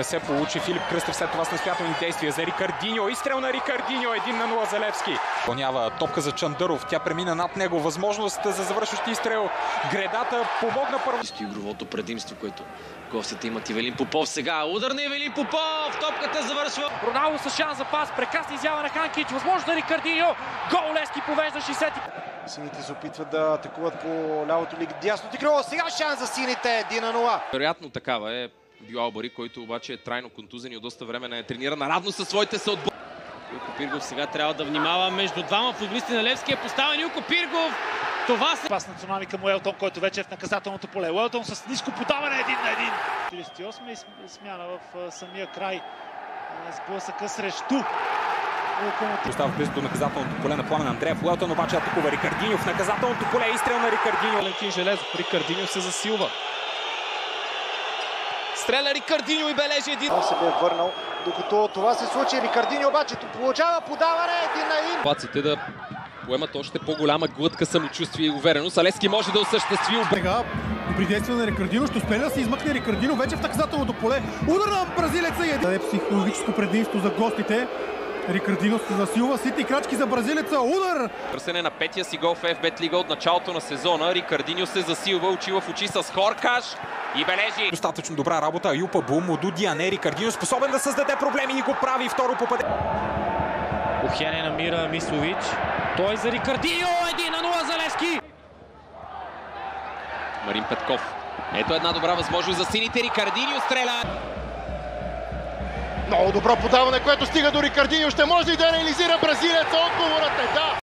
не се получи. Филип Кръстев след това с настоятелни действия за Рикардиньо. Изстрел на Рикардиньо, 1-0 за Левски. Изпълнява топка за Чандъров, тя премина над него. Възможност за завършващ изстрел. Гредата помогна първо. Игровото предимство, което гостите имат. Ивелин Попов сега. Удар на Ивелин Попов. Топката завършва. Роналдо с шанс за пас. Прекрасна изява на Ханкич. Възможно за Рикардиньо. Гол, Левски повежда 60. Сините се опитват да атакуват по лявото или дясното крило. Сега шанс за сините. 1-0. Вероятно такава е Бюал Бари, който обаче е трайно контузен и от доста време не е трениран наравно със своите съотбори. Илко Пиргов сега трябва да внимава между двама футболисти на Левски. Е поставен Илко Пиргов. Това се... Пас национални към Уелтон, който вече е в наказателното поле. Уелтон с ниско подаване 1-1. 48 и смяна в самия край. Сблъсъка срещу Локомотив. Остава близо до наказателното поле на Пламен Андреев. Уелтон обаче атакува Рикардиньо в наказателното поле. Изстрел на Рикардиньо. Валентин Железов. Рикардиньо се засилва. Стреля Рикардиньо и бележи един. Той се бе върнал, докато това се случи. Рикардиньо обаче получава подаване 1-1. Паците да поемат още по-голяма глътка самочувствие и увереност. А Левски може да осъществи Сега при действие на Рикардиньо ще успее да се измъкне Рикардиньо вече в наказателното поле. Удар на бразилеца и даде психологическо предимство за гостите. Рикардиньо се засилва, ситни крачки за бразилеца. Удар! Търсене на петия си гол в FBet Лига от началото на сезона. Рикардиньо се засилва, очи в очи с Хоркаш и бележи. Достатъчно добра работа. Юпа Бум, Моду Диане. Рикардиньо способен да създаде проблеми и го прави. Второ попадение. Охене намира Мислович. Той за Рикардиньо. 1-0 за Левски. Марин Петков. Ето една добра възможност за сините. Рикардиньо стреля. Много добро подаване, което стига до Рикардиньо. Ще може ли да реализира бразилец? Отговорът е да!